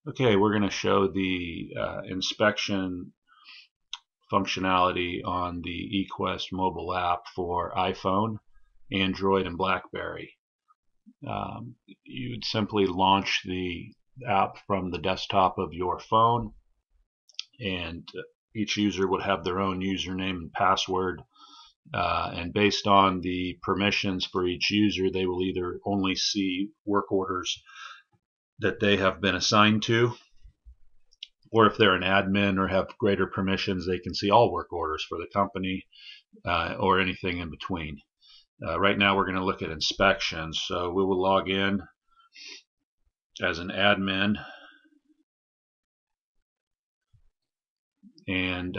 Okay, we're going to show the inspection functionality on the eQuest mobile app for iPhone, Android, and BlackBerry. You'd simply launch the app from the desktop of your phone, and each user would have their own username and password. And based on the permissions for each user, they will either only see work orders that they have been assigned to, or if they're an admin or have greater permissions, they can see all work orders for the company or anything in between. Right now we're going to look at inspections. So we will log in as an admin, and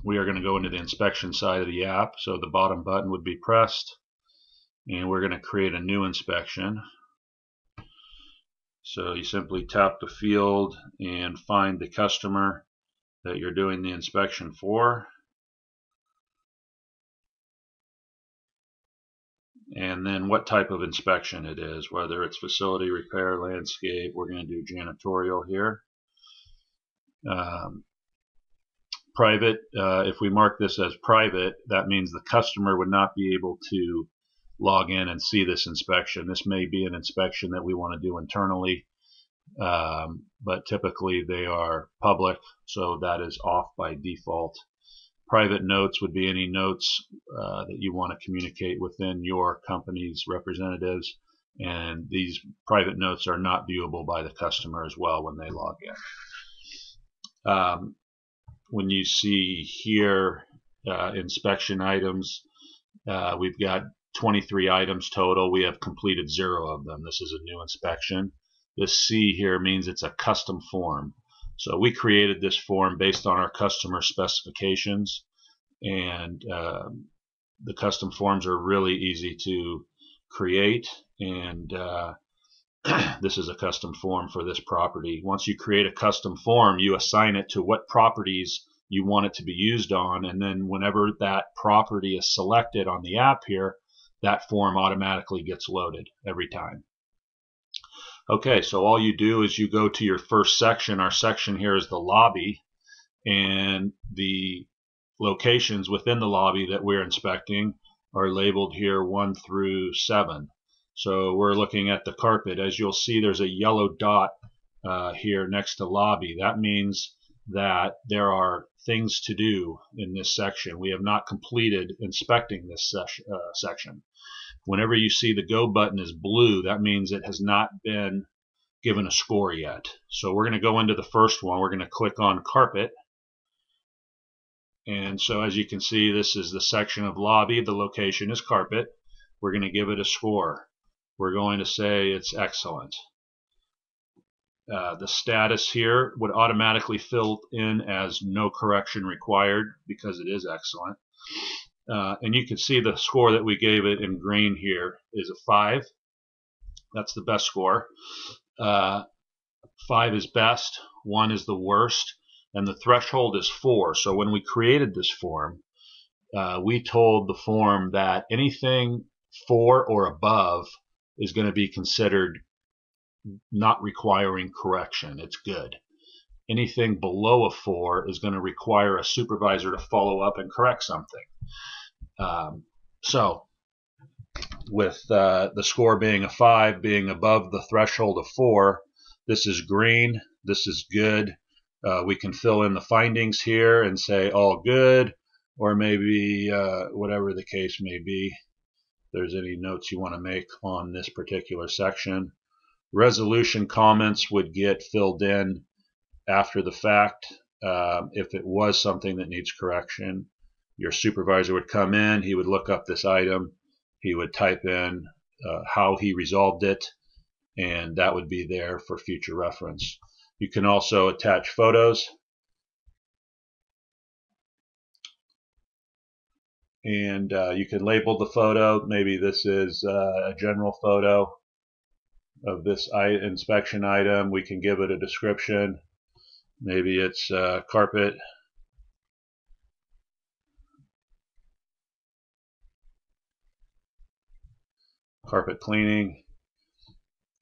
we are going to go into the inspection side of the app. So the bottom button would be pressed, and we're going to create a new inspection. So you simply tap the field and find the customer that you're doing the inspection for. And then what type of inspection it is, whether it's facility, repair, landscape. We're going to do janitorial here. Private, if we mark this as private, that means the customer would not be able to log in and see this inspection. This may be an inspection that we want to do internally, but typically they are public, so that is off by default. Private notes would be any notes that you want to communicate within your company's representatives, and these private notes are not viewable by the customer as well when they log in. When you see here inspection items, we've got 23 items total. We have completed 0 of them. This is a new inspection. This C here means it's a custom form. So we created this form based on our customer specifications, and the custom forms are really easy to create, and this is a custom form for this property. Once you create a custom form, you assign it to what properties you want it to be used on, and then whenever that property is selected on the app here, that form automatically gets loaded every time. Okay, so all you do is you go to your first section. Our section here is the lobby, and the locations within the lobby that we're inspecting are labeled here 1 through 7. So we're looking at the carpet. As you'll see, there's a yellow dot here next to lobby. That means that there are things to do in this section. We have not completed inspecting this section. Whenever you see the go button is blue, that means it has not been given a score yet. So we're going to go into the first one. We're going to click on carpet. And so as you can see, this is the section of lobby. The location is carpet. We're going to give it a score. We're going to say it's excellent. The status here would automatically fill in as no correction required because it is excellent. And you can see the score that we gave it in green here is a 5. That's the best score. 5 is best, 1 is the worst, and the threshold is 4. So when we created this form, we told the form that anything 4 or above is going to be considered not requiring correction. It's good. Anything below a 4 is going to require a supervisor to follow up and correct something. So with the score being a 5, being above the threshold of 4, this is green, this is good. We can fill in the findings here and say all good, or maybe whatever the case may be. If there's any notes you want to make on this particular section. Resolution comments would get filled in after the fact. If it was something that needs correction, your supervisor would come in, he would look up this item, he would type in how he resolved it, and that would be there for future reference. You can also attach photos, and you can label the photo. Maybe this is a general photo of this inspection item. We can give it a description. Maybe it's carpet. Carpet cleaning.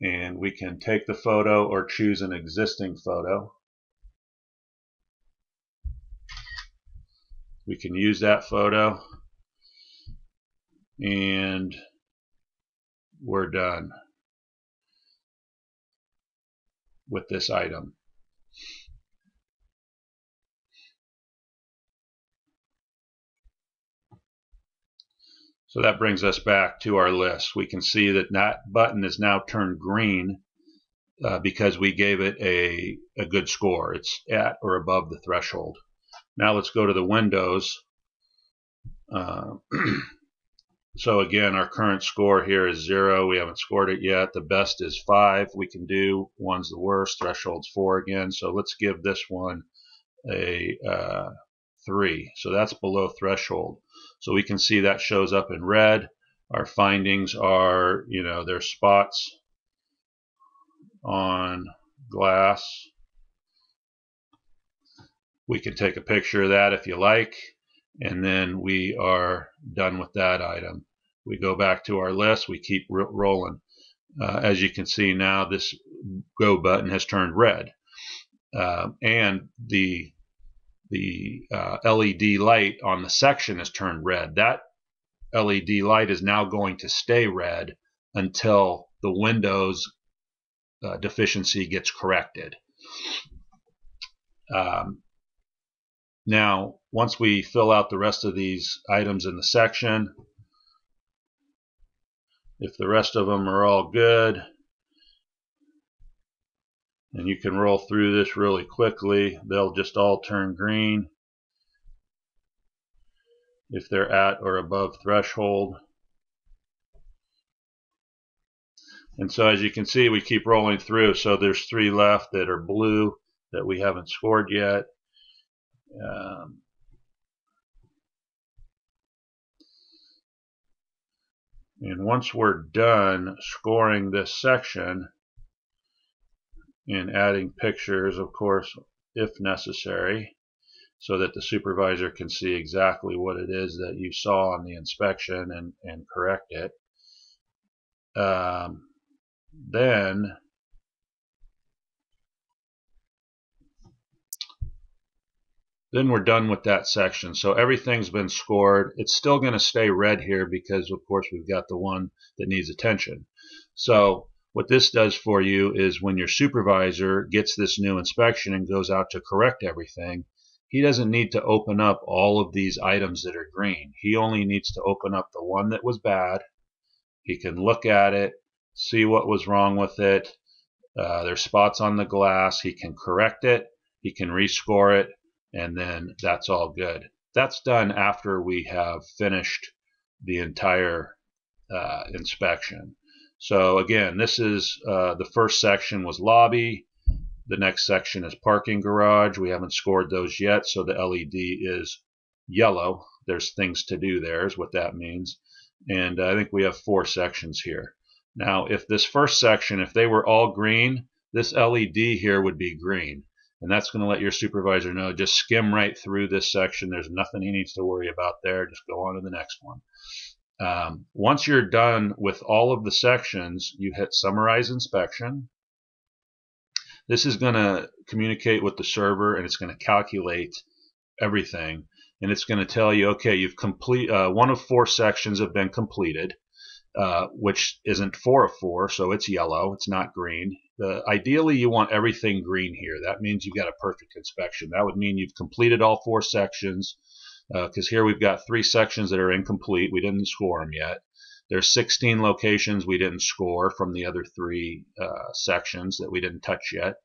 and we can take the photo or choose an existing photo. We can use that photo, and we're done with this item. So that brings us back to our list. We can see that that button is now turned green because we gave it a good score. It's at or above the threshold. Now let's go to the windows. So again, our current score here is 0. We haven't scored it yet. The best is 5 we can do. 1's the worst. Threshold's 4 again. So let's give this one a 3. So that's below threshold. So we can see that shows up in red. Our findings are, there's spots on glass. We can take a picture of that if you like, and then we are done with that item. We go back to our list. We keep rolling. As you can see now, this go button has turned red, and the LED light on the section has turned red. That LED light is now going to stay red until the Windows deficiency gets corrected. Now, once we fill out the rest of these items in the section, if the rest of them are all good, and you can roll through this really quickly, they'll just all turn green if they're at or above threshold. And so as you can see, we keep rolling through. So there's 3 left that are blue that we haven't scored yet. And once we're done scoring this section and adding pictures, of course, if necessary, so that the supervisor can see exactly what it is that you saw on the inspection and correct it, then we're done with that section. So everything's been scored. It's still going to stay red here because, of course, we've got the one that needs attention. So what this does for you is when your supervisor gets this new inspection and goes out to correct everything, he doesn't need to open up all of these items that are green. He only needs to open up the one that was bad. He can look at it, see what was wrong with it. There's spots on the glass. He can correct it. He can rescore it. And then that's all good. That's done after we have finished the entire inspection. So again, this is the first section was lobby. The next section is parking garage. We haven't scored those yet, so the LED is yellow. There's things to do there is what that means. And I think we have 4 sections here. Now, if this first section, if they were all green, this LED here would be green. And that's going to let your supervisor know, just skim right through this section. There's nothing he needs to worry about there. Just go on to the next one. Once you're done with all of the sections, you hit Summarize Inspection. This is going to communicate with the server, and it's going to calculate everything. And it's going to tell you, okay, you've one of 4 sections have been completed, which isn't 4 of 4, so it's yellow. It's not green. Ideally, you want everything green here. That means you've got a perfect inspection. That would mean you've completed all 4 sections, because here we've got 3 sections that are incomplete. We didn't score them yet. There's 16 locations we didn't score from the other 3 sections that we didn't touch yet.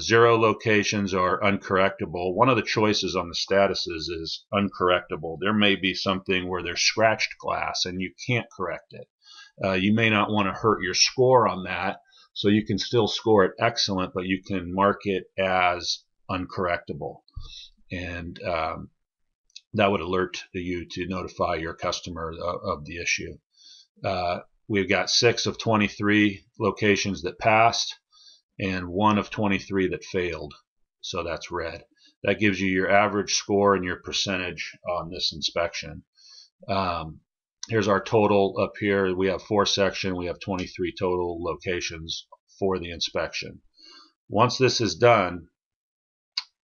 0 locations are uncorrectable. One of the choices on the statuses is uncorrectable. There may be something where there's scratched glass and you can't correct it. You may not want to hurt your score on that, so you can still score it excellent, but you can mark it as uncorrectable. And that would alert you to notify your customer of the issue. We've got 6 of 23 locations that passed and 1 of 23 that failed. So that's red. That gives you your average score and your percentage on this inspection. Here's our total up here. We have 4 sections. We have 23 total locations for the inspection. Once this is done,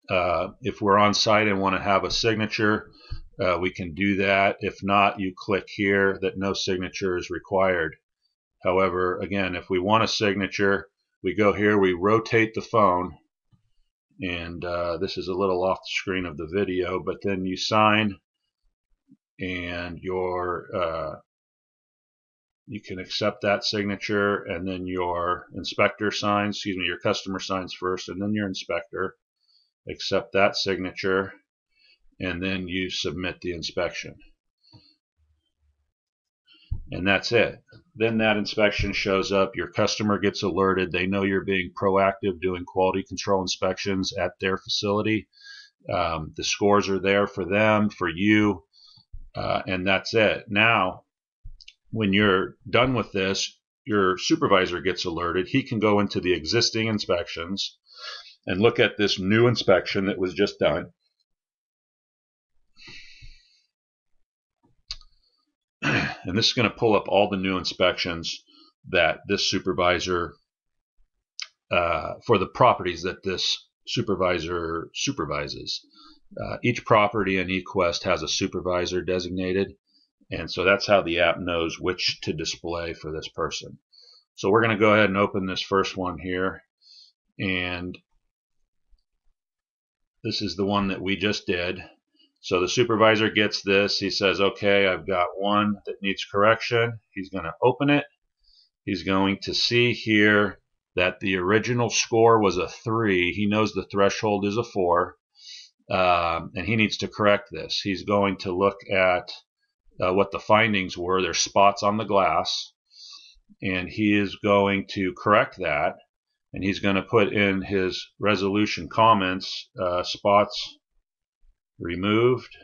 if we're on site and want to have a signature, we can do that. If not, you click here that no signature is required. However, again, if we want a signature, we go here, we rotate the phone, and this is a little off the screen of the video, but then you sign, and you can accept that signature, and then your inspector signs, excuse me, your customer signs first, and then your inspector accept that signature, and then you submit the inspection. And that's it. Then that inspection shows up, your customer gets alerted, they know you're being proactive doing quality control inspections at their facility. The scores are there for them, for you, and that's it. Now, when you're done with this, your supervisor gets alerted. He can go into the existing inspections and look at this new inspection that was just done. And this is going to pull up all the new inspections that this supervisor, for the properties that this supervisor supervises. Each property in eQuest has a supervisor designated, and so that's how the app knows which to display for this person. So we're going to go ahead and open this first one here, and this is the one that we just did. So the supervisor gets this. He says, okay, I've got one that needs correction. He's going to open it. He's going to see here that the original score was a 3. He knows the threshold is a 4, and he needs to correct this. He's going to look at what the findings were. There's spots on the glass, and he is going to correct that, and he's going to put in his resolution comments, spots removed,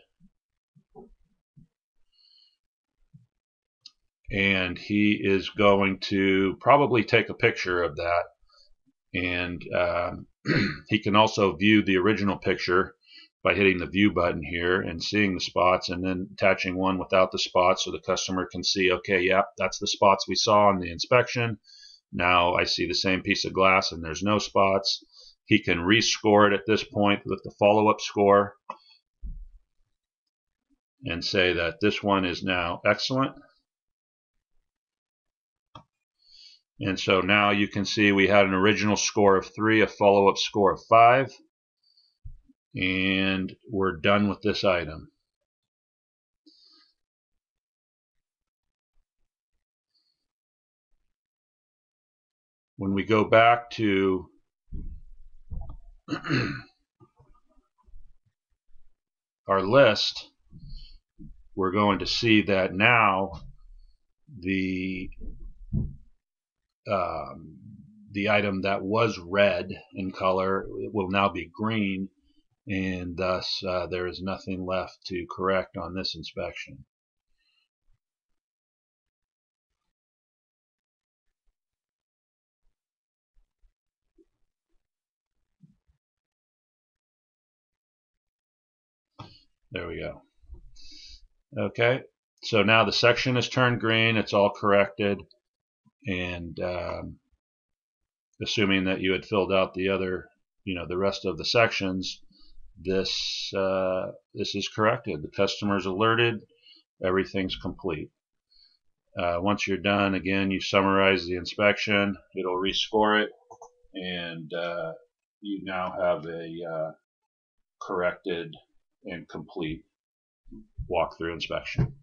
and he is going to probably take a picture of that, and he can also view the original picture by hitting the view button here and seeing the spots, and then attaching one without the spots so the customer can see, okay, yeah, that's the spots we saw in the inspection. Now I see the same piece of glass and there's no spots. He can rescore it at this point with the follow-up score and say that this one is now excellent. And so now you can see we had an original score of 3, a follow-up score of 5, and we're done with this item. When we go back to our list, we're going to see that now the item that was red in color will now be green, and thus there is nothing left to correct on this inspection. There we go. Okay, so now the section has turned green, it's all corrected, and assuming that you had filled out the other, the rest of the sections, this is corrected. The customer's alerted, everything's complete. Once you're done, again, you summarize the inspection, it'll rescore it, and you now have a corrected and complete walkthrough inspection.